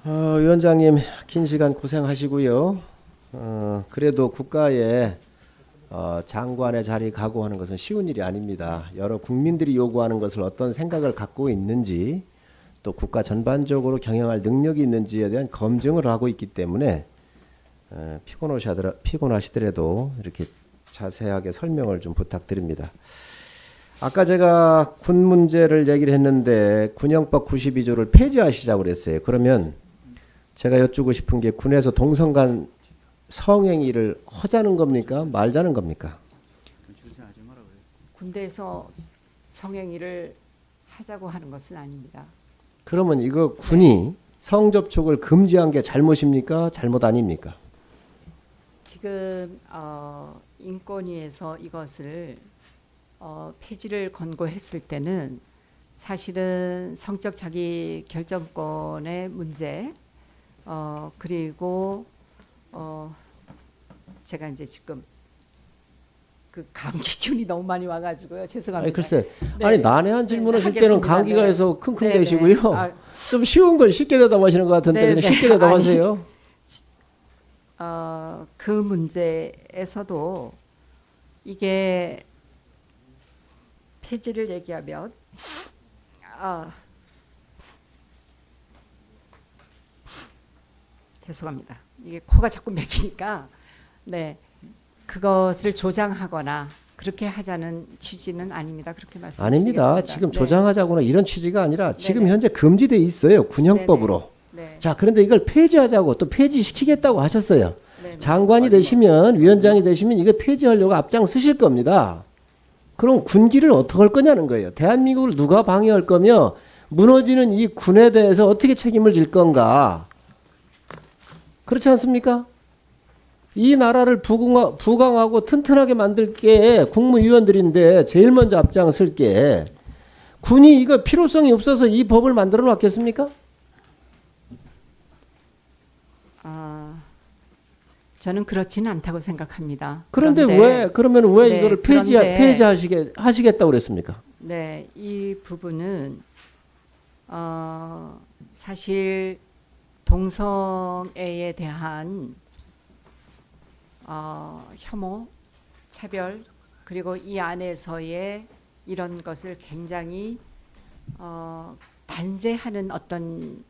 위원장님 긴 시간 고생하시고요. 그래도 국가에 장관의 자리 각오하는 것은 쉬운 일이 아닙니다. 여러 국민들이 요구하는 것을 어떤 생각을 갖고 있는지 또 국가 전반적으로 경영할 능력이 있는지에 대한 검증을 하고 있기 때문에 피곤하시더라도 이렇게 자세하게 설명을 좀 부탁드립니다. 아까 제가 군 문제를 얘기를 했는데 군형법 92조를 폐지하시자고 그랬어요. 그러면 제가 여쭙고 싶은 게 군에서 동성 간 성행위를 하자는 겁니까? 말자는 겁니까? 군대에서 성행위를 하자고 하는 것은 아닙니다. 그러면 이거 군이 성접촉을 금지한 게 잘못입니까? 잘못 아닙니까? 지금 인권위에서 이것을 폐지를 권고했을 때는 사실은 성적 자기 결정권의 문제 그리고 제가 이제 지금 그 감기균이 너무 많이 와가지고요. 죄송합니다. 아니 글쎄, 네. 아니 난해한 질문하실 때는 감기가 네. 해서 킁킁 네, 대시고요. 네. 좀 쉬운 걸 쉽게 대답하시는 것 같은데 네, 그냥 네. 쉽게 대답하세요. 그 문제에서도 이게 폐지를 얘기하면 죄송합니다. 이게 코가 자꾸 막히니까 네 그것을 조장하거나 그렇게 하자는 취지는 아닙니다. 그렇게 말씀드리겠습니다. 아닙니다. 지금 네. 조장하자거나 이런 취지가 아니라 지금 네네. 현재 금지돼 있어요. 군형법으로. 네. 자, 그런데 이걸 폐지하자고 또 폐지시키겠다고 하셨어요. 네네. 장관이 되시면 위원장이 되시면 이거 폐지하려고 앞장서실 겁니다. 그럼 군기를 어떻게 할 거냐는 거예요. 대한민국을 누가 방해할 거며 무너지는 이 군에 대해서 어떻게 책임을 질 건가. 그렇지 않습니까? 이 나라를 부강하고 튼튼하게 만들 게 국무위원들인데 제일 먼저 앞장설 게 군이 이거 필요성이 없어서 이 법을 만들어 놨겠습니까? 저는 그렇지는 않다고 생각합니다. 그런데 왜 그러면 왜 네, 이거를 그런데 하시겠다고 그랬습니까? 네, 이 부분은 사실 동성애에 대한 혐오, 차별 그리고 이 안에서의 이런 것을 굉장히 단죄하는 어떤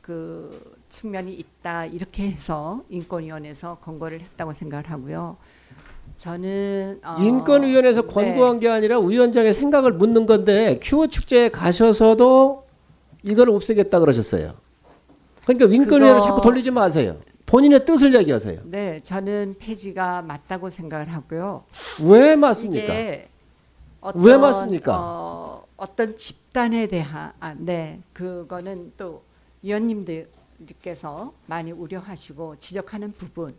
그 측면이 있다 이렇게 해서 인권위원회에서 권고를 했다고 생각을 하고요. 저는 인권위원회에서 권고한 게 아니라 위원장의 생각을 묻는 건데 큐어 축제에 가셔서도 이걸 없애겠다 그러셨어요. 그러니까 인권위원회를 자꾸 돌리지 마세요. 본인의 뜻을 얘기하세요. 네, 저는 폐지가 맞다고 생각을 하고요. 왜 맞습니까? 이게 왜 맞습니까? 어떤 집단에 대한 네, 그거는 또 위원님들께서 많이 우려하시고 지적하는 부분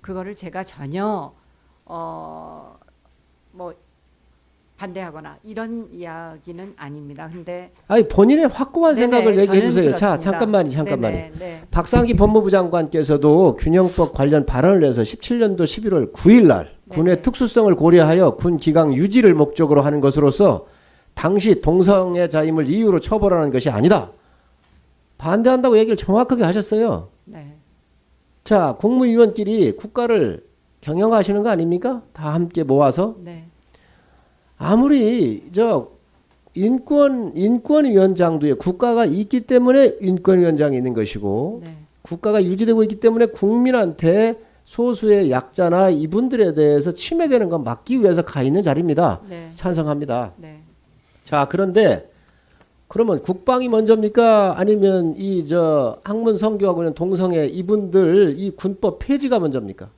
그거를 제가 전혀 뭐 반대하거나 이런 이야기는 아닙니다. 근데 아니 본인의 확고한 네네, 생각을 얘기해 저는 주세요. 자, 그렇습니다. 잠깐만요. 네네, 네. 박상기 법무부 장관께서도 균형법 관련 발언을 해서 17년도 11월 9일 날 군의 네네. 특수성을 고려하여 군 기강 유지를 목적으로 하는 것으로서 당시 동성애 자임을 이유로 처벌하는 것이 아니다. 반대한다고 얘기를 정확하게 하셨어요. 네. 자, 국무위원끼리 국가를 경영하시는 거 아닙니까? 다 함께 모아서. 네. 아무리 인권위원장도에 국가가 있기 때문에 인권위원장이 있는 것이고 네. 국가가 유지되고 있기 때문에 국민한테 소수의 약자나 이분들에 대해서 침해되는 건 막기 위해서 가 있는 자리입니다. 네. 찬성합니다. 네. 자, 그런데 그러면 국방이 먼저입니까? 아니면 학문 성교하고 있는 동성애 이분들 이 군법 폐지가 먼저입니까?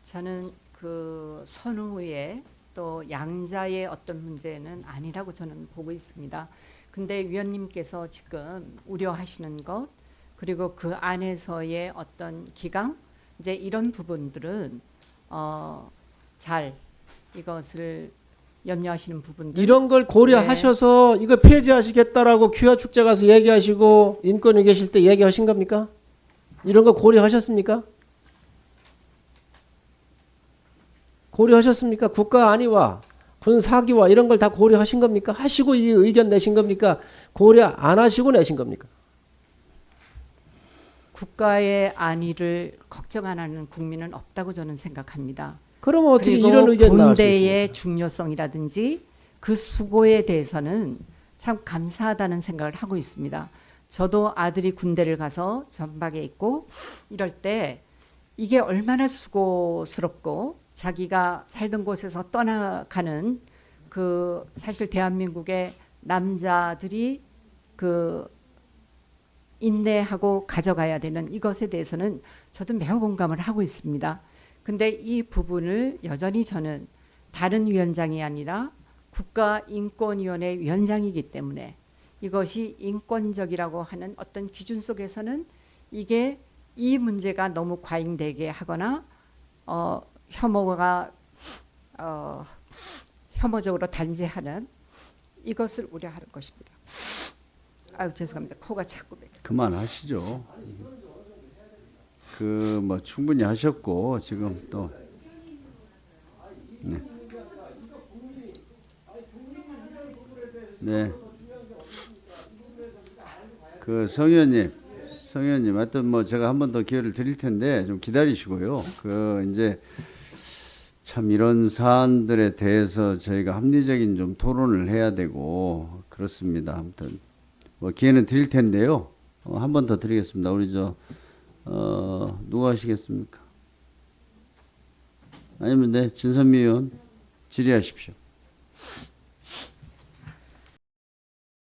저는 그 선후의 또 양자의 어떤 문제는 아니라고 저는 보고 있습니다. 근데 위원님께서 지금 우려하시는 것 그리고 그 안에서의 어떤 기강 이제 이런 부분들은 잘 이것을 염려하시는 부분들 이런 걸 고려하셔서 이거 폐지하시겠다라고 큐어 축제 가서 얘기하시고 인권위 계실 때 얘기하신 겁니까? 이런 거 고려하셨습니까? 고려하셨습니까? 국가 안위와 군 사기와 이런 걸 다 고려하신 겁니까? 하시고 이 의견 내신 겁니까? 고려 안 하시고 내신 겁니까? 국가의 안위를 걱정 안 하는 국민은 없다고 저는 생각합니다. 그러면 어떻게 그리고 이런 의견 나올 수 있습니까? 군대의 중요성이라든지 그 수고에 대해서는 참 감사하다는 생각을 하고 있습니다. 저도 아들이 군대를 가서 전박에 있고 이럴 때 이게 얼마나 수고스럽고 자기가 살던 곳에서 떠나가는 그 사실 대한민국의 남자들이 그 인내하고 가져가야 되는 이것에 대해서는 저도 매우 공감을 하고 있습니다. 근데 이 부분을 여전히 저는 다른 위원장이 아니라 국가인권위원회 위원장이기 때문에 이것이 인권적이라고 하는 어떤 기준 속에서는 이게 이 문제가 너무 과잉되게 하거나 혐오적으로 단죄하는 이것을 우려하는 것입니다. 아유 죄송합니다. 코가 자꾸 맥혀서. 그만하시죠. 그 뭐 충분히 하셨고 지금 또 네. 네. 그 성 의원님, 하여튼 뭐 제가 한 번 더 기회를 드릴 텐데 좀 기다리시고요. 그 이제 참 이런 사안들에 대해서 저희가 합리적인 좀 토론을 해야 되고 그렇습니다. 아무튼 뭐 기회는 드릴 텐데요. 한 번 더 드리겠습니다. 우리 누가 하시겠습니까? 아니면 네, 진선미 의원 질의하십시오.